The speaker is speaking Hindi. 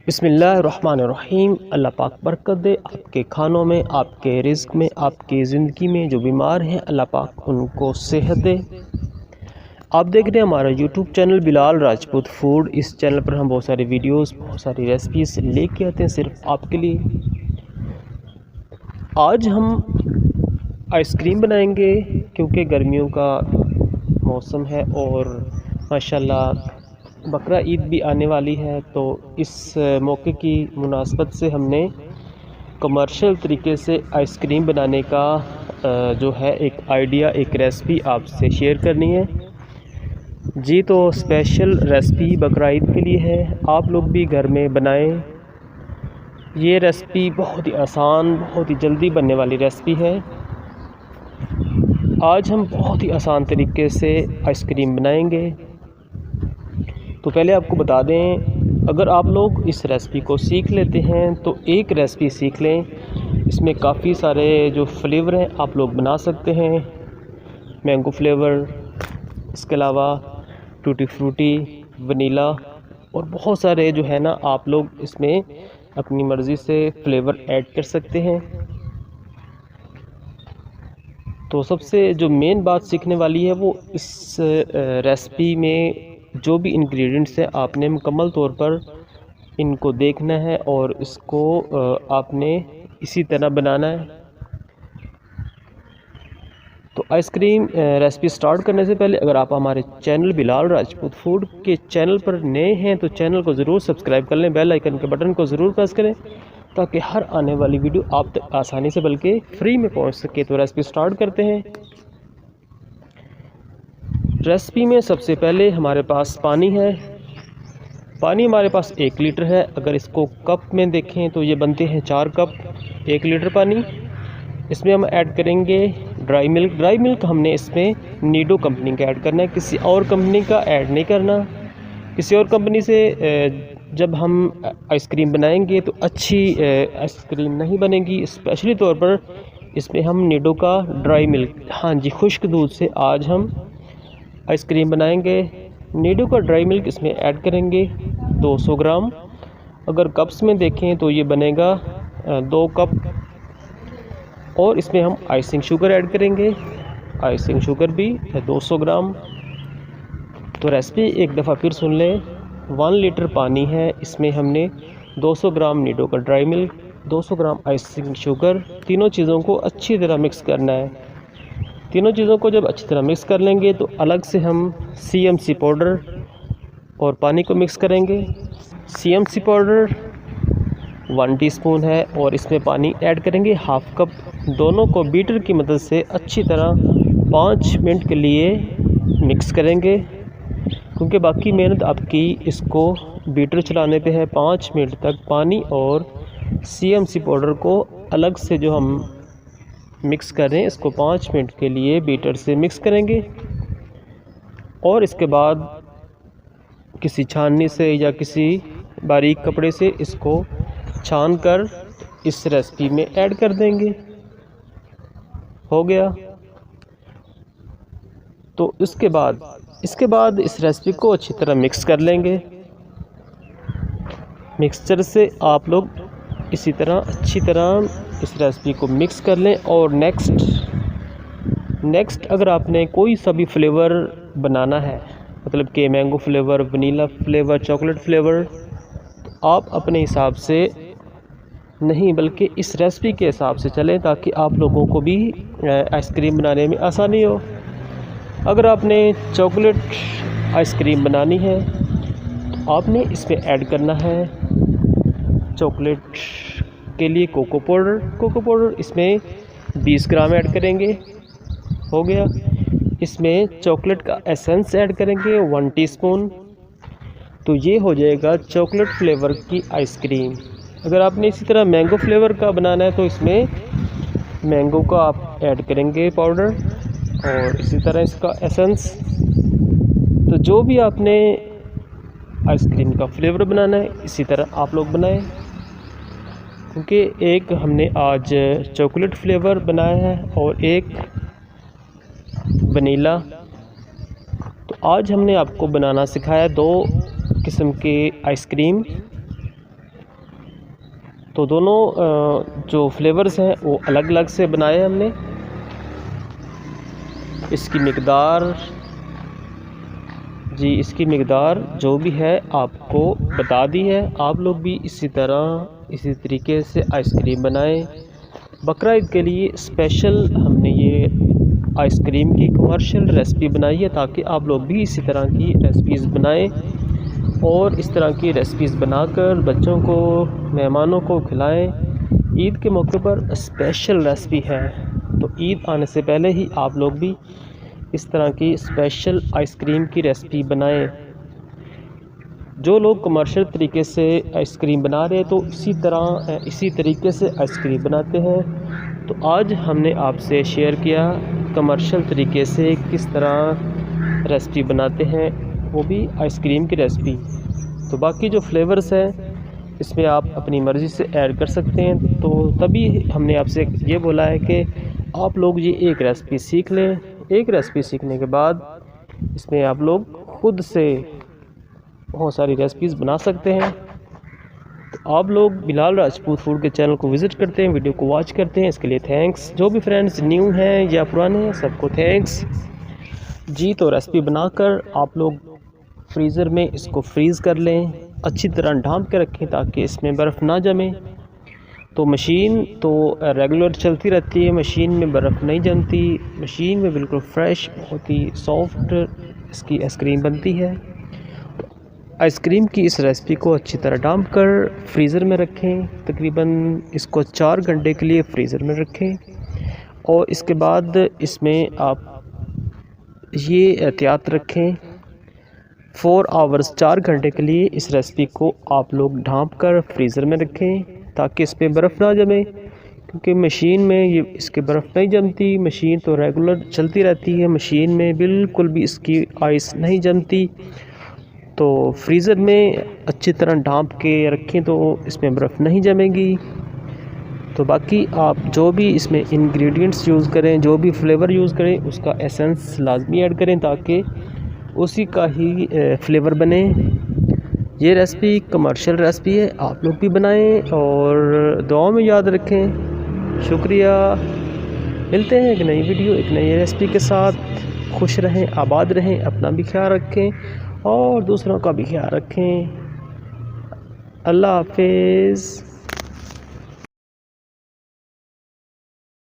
बिस्मिल्लाहिर्रहमानिर्रहीम। अल्लाह पाक बरकत दे आपके खानों में, आपके रिज़्क़ में, आपकी ज़िंदगी में। जो बीमार हैं अल्लाह पाक उनको सेहत दे। आप देख रहे हैं हमारा YouTube channel Bilal Rajput food. इस चैनल पर हम बहुत सारी वीडियोस, बहुत सारी रेसिपीज़ लेके आते हैं सिर्फ आपके लिए। आज हम आइसक्रीम बनाएंगे क्योंकि गर्मियों का मौसम है और माशाल्लाह बकरा ईद भी आने वाली है। तो इस मौके की मुनासबत से हमने कमर्शियल तरीके से आइसक्रीम बनाने का जो है एक आइडिया, एक रेसिपी आपसे शेयर करनी है जी। तो स्पेशल रेसिपी बकरा ईद के लिए है, आप लोग भी घर में बनाएं। ये रेसिपी बहुत ही आसान, बहुत ही जल्दी बनने वाली रेसिपी है। आज हम बहुत ही आसान तरीके से आइसक्रीम बनाएंगे। तो पहले आपको बता दें, अगर आप लोग इस रेसिपी को सीख लेते हैं तो एक रेसिपी सीख लें, इसमें काफ़ी सारे जो फ्लेवर हैं आप लोग बना सकते हैं। मैंगो फ्लेवर, इसके अलावा टूटी फ्रूटी, वनीला और बहुत सारे जो है ना आप लोग इसमें अपनी मर्ज़ी से फ्लेवर ऐड कर सकते हैं। तो सबसे जो मेन बात सीखने वाली है वो इस रेसिपी में जो भी इंग्रेडिएंट्स हैं आपने मुकम्मल तौर पर इनको देखना है और इसको आपने इसी तरह बनाना है। तो आइसक्रीम रेसिपी स्टार्ट करने से पहले अगर आप हमारे चैनल बिलाल राजपूत फूड के चैनल पर नए हैं तो चैनल को ज़रूर सब्सक्राइब कर लें, बेल आइकन के बटन को ज़रूर प्रेस करें ताकि हर आने वाली वीडियो आप तक आसानी से बल्कि फ्री में पहुंच सके। तो रेसिपी स्टार्ट करते हैं। रेसिपी में सबसे पहले हमारे पास पानी है। पानी हमारे पास 1 लीटर है। अगर इसको कप में देखें तो ये बनते हैं 4 कप, 1 लीटर पानी। इसमें हम ऐड करेंगे ड्राई मिल्क। ड्राई मिल्क हमने इसमें नीडो कंपनी का ऐड करना है, किसी और कंपनी का ऐड नहीं करना। किसी और कंपनी से जब हम आइसक्रीम बनाएंगे तो अच्छी आइसक्रीम नहीं बनेगी। स्पेशली तौर पर इसमें हम नीडो का ड्राई मिल्क, हाँ जी, खुश्क दूध से आज हम आइसक्रीम बनाएंगे। नीडो का ड्राई मिल्क इसमें ऐड करेंगे 200 ग्राम। अगर कप्स में देखें तो ये बनेगा 2 कप। और इसमें हम आइसिंग शुगर ऐड करेंगे, आइसिंग शुगर भी 200 ग्राम। तो रेसिपी एक दफ़ा फिर सुन लें। 1 लीटर पानी है, इसमें हमने 200 ग्राम नीडो का ड्राई मिल्क, 200 ग्राम आइसिंग शुगर, तीनों चीज़ों को अच्छी तरह मिक्स करना है। तीनों चीज़ों को जब अच्छी तरह मिक्स कर लेंगे तो अलग से हम CMC पाउडर और पानी को मिक्स करेंगे। CMC पाउडर 1 टीस्पून है और इसमें पानी ऐड करेंगे 1/2 कप। दोनों को बीटर की मदद से अच्छी तरह 5 मिनट के लिए मिक्स करेंगे, क्योंकि बाकी मेहनत आपकी इसको बीटर चलाने पे है। 5 मिनट तक पानी और CMC पाउडर को अलग से जो हम मिक्स कर रहे हैं इसको 5 मिनट के लिए बीटर से मिक्स करेंगे। और इसके बाद किसी छाननी से या किसी बारीक कपड़े से इसको छान कर इस रेसिपी में ऐड कर देंगे। हो गया। तो इसके बाद इस रेसिपी को अच्छी तरह मिक्स कर लेंगे। मिक्सचर से आप लोग इसी तरह अच्छी तरह इस रेसिपी को मिक्स कर लें। और नेक्स्ट अगर आपने कोई सा भी फ्लेवर बनाना है, मतलब कि mango flavour, vanilla flavour, chocolate flavour, तो आप अपने हिसाब से नहीं बल्कि इस रेसिपी के हिसाब से चलें ताकि आप लोगों को भी आइसक्रीम बनाने में आसानी हो। अगर आपने चॉकलेट आइसक्रीम बनानी है तो आपने इसमें ऐड करना है चॉकलेट के लिए कोको पाउडर इसमें 20 ग्राम ऐड करेंगे। हो गया। इसमें चॉकलेट का एसेंस ऐड करेंगे 1 टीस्पून। तो ये हो जाएगा चॉकलेट फ्लेवर की आइसक्रीम। अगर आपने इसी तरह मैंगो फ्लेवर का बनाना है तो इसमें मैंगो का आप ऐड करेंगे पाउडर और इसी तरह इसका एसेंस। तो जो भी आपने आइसक्रीम का फ्लेवर बनाना है इसी तरह आप लोग बनाएं, क्योंकि एक हमने आज चॉकलेट फ्लेवर बनाया है और एक वनीला। तो आज हमने आपको बनाना सिखाया 2 किस्म के आइसक्रीम, तो दोनों जो फ्लेवर्स हैं वो अलग अलग से बनाए हैं हमने। इसकी मिकदार जो भी है आपको बता दी है। आप लोग भी इसी तरीके से आइसक्रीम बनाएं। बकरा ईद के लिए स्पेशल हमने ये आइसक्रीम की कमर्शियल रेसिपी बनाई है, ताकि आप लोग भी इसी तरह की रेसिपीज़ बनाएं और इस तरह की रेसिपीज़ बनाकर बच्चों को, मेहमानों को खिलाएं। ईद के मौके पर स्पेशल रेसिपी है, तो ईद आने से पहले ही आप लोग भी इस तरह की स्पेशल आइसक्रीम की रेसिपी बनाएं। जो लोग कमर्शियल तरीके से आइसक्रीम बना रहे हैं तो इसी तरीके से आइसक्रीम बनाते हैं। तो आज हमने आपसे शेयर किया कमर्शियल तरीके से किस तरह रेसिपी बनाते हैं, वो भी आइसक्रीम की रेसिपी। तो बाकी जो फ्लेवर्स हैं इसमें आप अपनी मर्ज़ी से ऐड कर सकते हैं। तो तभी हमने आपसे ये बोला है कि आप लोग ये एक रेसिपी सीख लें। एक रेसिपी सीखने के बाद इसमें आप लोग खुद से बहुत सारी रेसिपीज़ बना सकते हैं। तो आप लोग बिलाल राजपूत फूड के चैनल को विज़िट करते हैं, वीडियो को वॉच करते हैं, इसके लिए थैंक्स। जो भी फ्रेंड्स न्यू हैं या पुराने हैं सबको थैंक्स जी। तो रेसिपी बनाकर आप लोग फ्रीज़र में इसको फ्रीज़ कर लें, अच्छी तरह ढाँप के रखें ताकि इसमें बर्फ़ ना जमे। तो मशीन तो रेगुलर चलती रहती है, मशीन में बर्फ़ नहीं जमती। मशीन में बिल्कुल फ्रेश, बहुत ही सॉफ्ट इसकी आइसक्रीम बनती है। आइसक्रीम की इस रेसिपी को अच्छी तरह ढाँप कर फ्रीज़र में रखें। तकरीबन इसको 4 घंटे के लिए फ्रीज़र में रखें और इसके बाद इसमें आप ये एहतियात रखें 4 आवर्स 4 घंटे के लिए इस रेसिपी को आप लोग ढाँप कर फ्रीज़र में रखें ताकि इस पर बर्फ़ ना जमे, क्योंकि मशीन में ये इसके बर्फ़ नहीं जमती। मशीन तो रेगुलर चलती रहती है, मशीन में बिल्कुल भी इसकी आइस नहीं जमती। तो फ्रीज़र में अच्छी तरह ढाँप के रखें तो इसमें बर्फ़ नहीं जमेगी। तो बाकी आप जो भी इसमें इंग्रेडिएंट्स यूज़ करें, जो भी फ्लेवर यूज़ करें, उसका एसेंस लाजमी ऐड करें ताकि उसी का ही फ्लेवर बने। ये रेसिपी कमर्शियल रेसिपी है, आप लोग भी बनाएं और दुआ में याद रखें। शुक्रिया। मिलते हैं एक नई वीडियो, एक नई रेसिपी के साथ। खुश रहें, आबाद रहें, अपना भी ख्याल रखें और दूसरों का भी ख्याल रखें। अल्लाह हाफिज़।